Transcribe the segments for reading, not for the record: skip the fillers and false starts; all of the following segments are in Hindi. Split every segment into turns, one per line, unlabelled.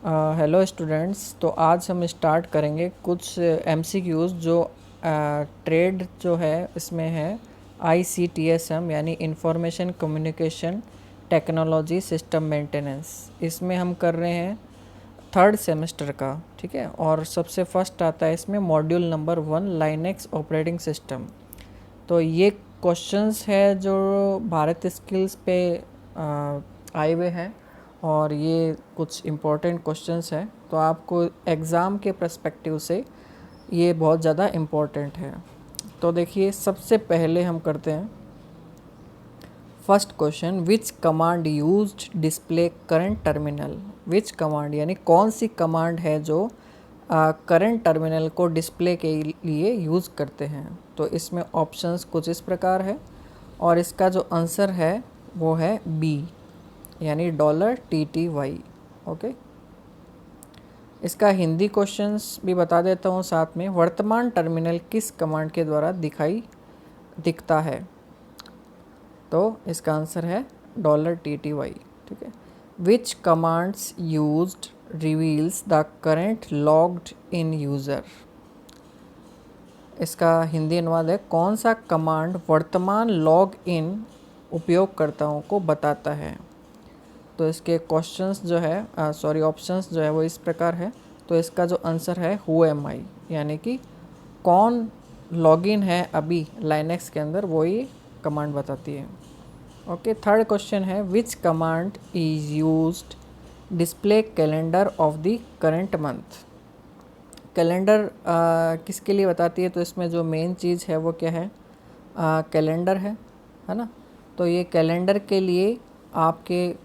Hello students. तो आज हम स्टार्ट करेंगे कुछ एमसीक्यूज़ जो ट्रेड जो है इसमें है ICTSM यानी information communication technology system maintenance. इसमें हम कर रहे हैं थर्ड सेमेस्टर का, ठीक है। और सबसे फर्स्ट आता है इसमें module number 1 Linux operating system. तो ये क्वेश्चंस है जो भारत स्किल्स पे आए हुए हैं और ये कुछ इम्पोर्टेंट क्वेश्चंस हैं, तो आपको एग्ज़ाम के पर्सपेक्टिव से ये बहुत ज़्यादा इम्पोर्टेंट है। तो देखिए, सबसे पहले हम करते हैं फर्स्ट क्वेश्चन, विच command used display current terminal. विच कमांड यानी कौन सी कमांड है जो करंट टर्मिनल को डिस्प्ले के लिए यूज़ करते हैं। तो इसमें ऑप्शंस कुछ इस प्रकार है और इसका जो आंसर है वो है बी यानी $TTY। ओके, इसका हिंदी क्वेश्चंस भी बता देता हूँ साथ में। वर्तमान टर्मिनल किस कमांड के द्वारा दिखता है। तो इसका आंसर है $TTY, ठीक है। Which commands used reveals the current logged in user. इसका हिंदी अनुवाद है, कौन सा कमांड वर्तमान लॉग इन उपयोगकर्ताओं को बताता है। तो इसके क्वेश्चंस जो है ऑप्शंस जो है वो इस प्रकार है। तो इसका जो आंसर है हु एम आई यानी कि कौन लॉगिन है अभी लाइनेक्स के अंदर, वो ये कमांड बताती है। ओके, थर्ड क्वेश्चन है, which command is used display calendar of the current month. Calendar किसके लिए बताती है। तो इसमें जो मेन चीज़ है वो क्या है, कैलेंडर है ना। तो ये कैलेंडर के लिए आपके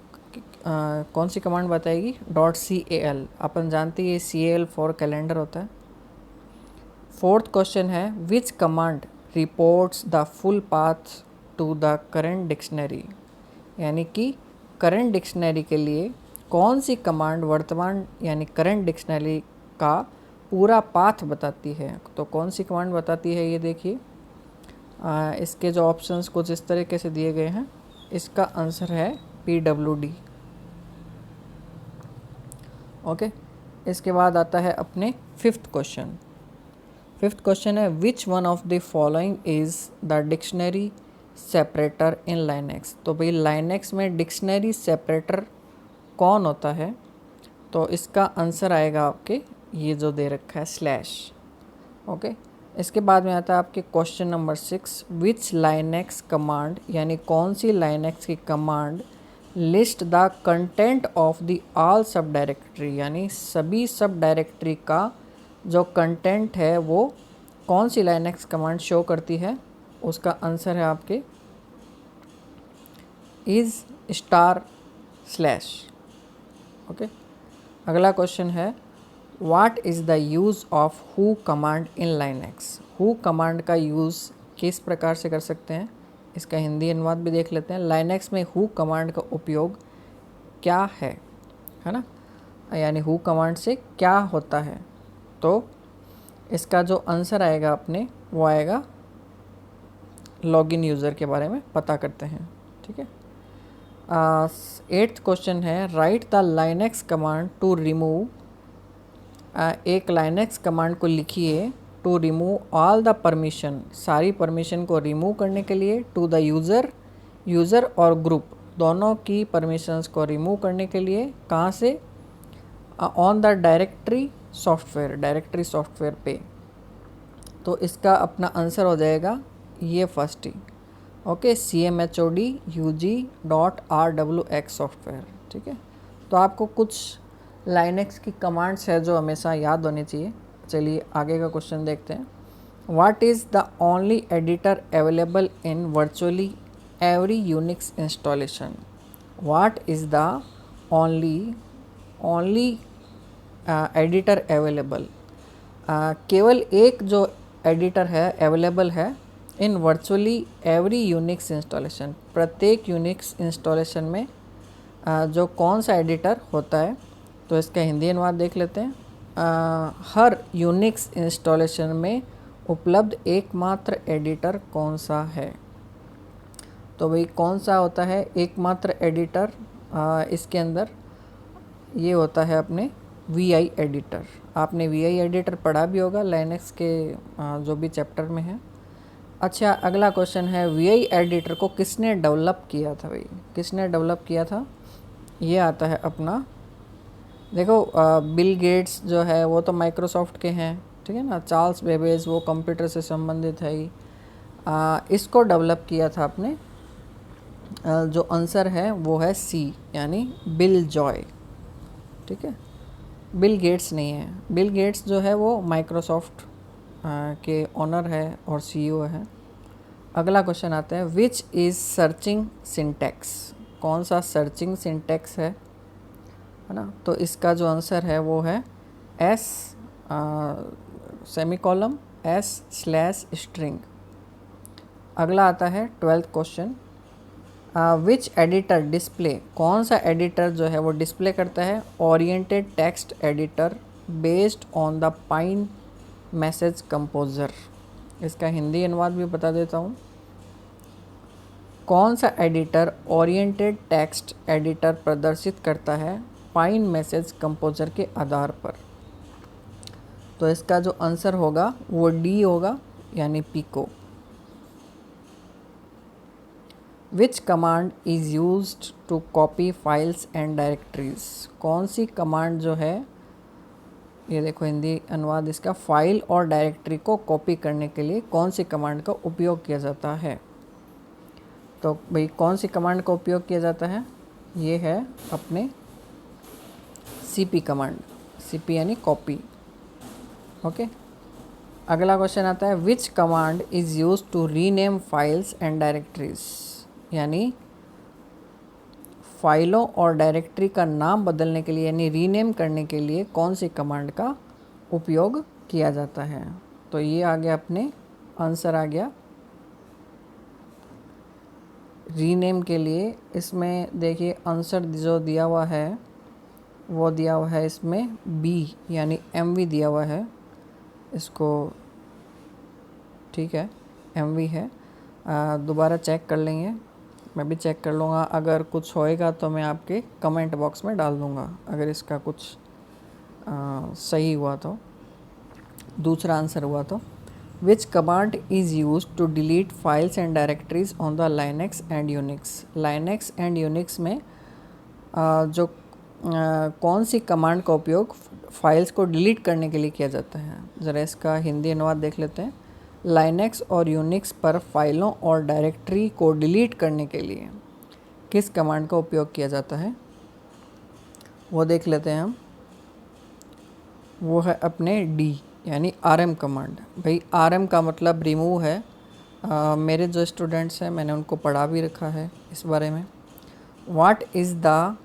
कौन सी कमांड बताएगी, .CAL। अपन जानते हैं ये CAL फॉर कैलेंडर होता है। फोर्थ क्वेश्चन है, which command reports the full path to the current dictionary. यानी कि करंट डिक्शनरी के लिए कौन सी कमांड वर्तमान यानी करंट डिक्शनरी का पूरा पाथ बताती है। तो कौन सी कमांड बताती है, ये देखिए। इसके जो ऑप्शंस कुछ इस तरीके से दिए गए हैं। इसका आंसर है PWD। ओके, इसके बाद आता है अपने फिफ्थ क्वेश्चन। फिफ्थ क्वेश्चन है, which one of the following is the dictionary separator in Linux. तो भाई लाइनेक्स में डिक्शनरी सेपरेटर कौन होता है। तो इसका आंसर आएगा आपके ये जो दे रखा है स्लैश। ओके, इसके बाद में आता है आपके क्वेश्चन नंबर 6, विच लाइनेक्स कमांड यानी कौन सी लाइनेक्स की command list the content of the all सब डायरेक्टरी। यानी सभी सब डायरेक्टरी का जो कंटेंट है वो कौन सी लाइनेक्स कमांड शो करती है। उसका आंसर है आपके इज़ */। ओके, अगला क्वेश्चन है, what is the use of who command in Linux. Who command का यूज़ किस प्रकार से कर सकते हैं, इसका हिंदी अनुवाद भी देख लेते हैं। लाइनेक्स में हु कमांड का उपयोग क्या है ना, यानी हु कमांड से क्या होता है। तो इसका जो आंसर आएगा अपने वो आएगा लॉगिन यूज़र के बारे में पता करते हैं, ठीक है। 8th क्वेश्चन है, write the Linux command to remove. एक लाइनेक्स कमांड को लिखिए to remove all the permission, सारी परमिशन को रिमूव करने के लिए, टू द यूज़र और ग्रुप दोनों की परमिशंस को रिमूव करने के लिए। कहाँ से, ऑन द डायरेक्टरी सॉफ्टवेयर पे। तो इसका अपना आंसर हो जाएगा ये फर्स्ट ही। ओके, CMHOD UG.RWX सॉफ्टवेयर, ठीक है। तो आपको कुछ लाइनेक्स की कमांड्स है जो हमेशा याद होनी चाहिए। चलिए आगे का क्वेश्चन देखते हैं। What is the only editor available in virtually every Unix installation. What is the only editor available, केवल एक जो एडिटर है अवेलेबल है इन वर्चुअली एवरी यूनिक्स इंस्टॉलेशन, प्रत्येक यूनिक्स इंस्टॉलेशन में जो कौन सा एडिटर होता है। तो इसका हिंदी अनुवाद देख लेते हैं। हर यूनिक्स इंस्टॉलेशन में उपलब्ध एकमात्र एडिटर कौन सा है। तो भाई कौन सा होता है एकमात्र एडिटर, इसके अंदर ये होता है अपने VI एडिटर। आपने VI एडिटर पढ़ा भी होगा लाइनक्स के जो भी चैप्टर में है। अच्छा, अगला क्वेश्चन है VI एडिटर को किसने डेवलप किया था भाई, किसने डेवलप किया था? ये आता है अपना, देखो बिल गेट्स जो है वो तो माइक्रोसॉफ्ट के हैं, ठीक है ना। चार्ल्स बेबेज वो कंप्यूटर से संबंधित है ही। इसको डेवलप किया था अपने, जो आंसर है वो है सी, यानी बिल जॉय, ठीक है। बिल गेट्स नहीं है, बिल गेट्स जो है वो माइक्रोसॉफ्ट के ओनर है और CEO है। अगला क्वेश्चन आता है विच इज़ सर्चिंग सिंटैक्स, कौन सा सर्चिंग सिंटैक्स है ना। तो इसका जो आंसर है वो है S सेमीकोलम S/स्ट्रिंग। अगला आता है 12th क्वेश्चन, विच एडिटर डिस्प्ले, कौन सा एडिटर जो है वो डिस्प्ले करता है oriented text editor based on the pine message composer. इसका हिंदी अनुवाद भी बता देता हूँ। कौन सा एडिटर ओरिएंटेड टेक्स्ट एडिटर प्रदर्शित करता है पाइन मैसेज कंपोजर के आधार पर? तो इसका जो आंसर होगा वो डी होगा, यानी pico. Which command is used to copy files and directories, कौन सी कमांड जो है, ये देखो हिंदी अनुवाद इसका, फाइल और डायरेक्टरी को कॉपी करने के लिए कौन सी कमांड का उपयोग किया जाता है? तो भाई कौन सी कमांड का उपयोग किया जाता है? ये है अपने CP कमांड, CP यानी कॉपी, ओके। अगला क्वेश्चन आता है which command is use to rename files and directories, यानी फाइलों और डायरेक्टरी का नाम बदलने के लिए यानी रीनेम करने के लिए कौन सी कमांड का उपयोग किया जाता है? तो ये आ गया अपने आंसर आ गया रीनेम के लिए। इसमें देखिए आंसर जो दिया हुआ है वो दिया हुआ है इसमें B, यानी MV दिया हुआ है इसको, ठीक है, MV है। दोबारा चेक कर लेंगे, मैं भी चेक कर लूँगा, अगर कुछ होएगा तो मैं आपके कमेंट बॉक्स में डाल दूँगा अगर इसका कुछ सही हुआ तो, दूसरा आंसर हुआ तो। Which command is use to delete files and directories on the Linux and Unix, Linux and Unix में जो कौन सी कमांड का उपयोग फाइल्स को डिलीट करने के लिए किया जाता है? ज़रा इसका हिंदी अनुवाद देख लेते हैं। लाइनक्स और यूनिक्स पर फाइलों और डायरेक्टरी को डिलीट करने के लिए किस कमांड का उपयोग किया जाता है, वो देख लेते हैं हम। वो है अपने D, यानी RM कमांड। भाई RM का मतलब रिमूव है। मेरे जो स्टूडेंट्स हैं मैंने उनको पढ़ा भी रखा है इस बारे में। What is the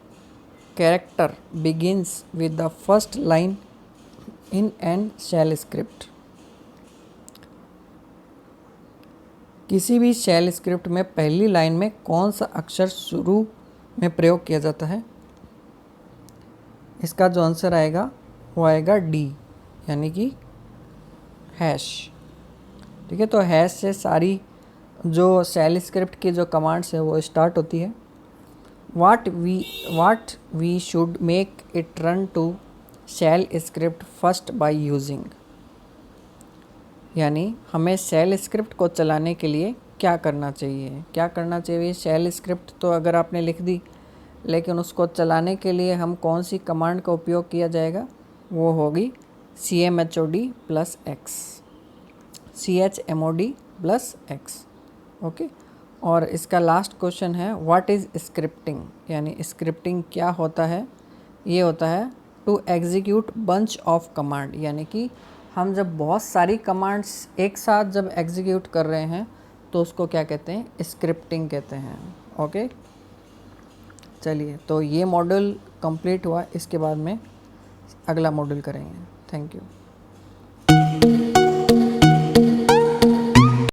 character begins with the first line in an shell script, किसी भी शेल स्क्रिप्ट में पहली लाइन में कौन सा अक्षर शुरू में प्रयोग किया जाता है? इसका जो आंसर आएगा वो आएगा D, यानी कि हैश, ठीक है। तो हैश से सारी जो शेल स्क्रिप्ट की जो कमांड्स है वो स्टार्ट होती है। What we should make it run to shell script first by using, यानी हमें शेल स्क्रिप्ट को चलाने के लिए क्या करना चाहिए, क्या करना चाहिए? शेल स्क्रिप्ट तो अगर आपने लिख दी, लेकिन उसको चलाने के लिए हम कौन सी कमांड का उपयोग किया जाएगा? वो होगी chmod + x, chmod + x, okay. और इसका लास्ट क्वेश्चन है व्हाट इज़ स्क्रिप्टिंग, यानी स्क्रिप्टिंग क्या होता है? ये होता है to execute bunch of command, यानी कि हम जब बहुत सारी कमांड्स एक साथ जब एग्जीक्यूट कर रहे हैं तो उसको क्या कहते हैं? स्क्रिप्टिंग कहते हैं, ओके। चलिए, तो ये मॉड्यूल कंप्लीट हुआ, इसके बाद में अगला मॉड्यूल करेंगे। Thank you.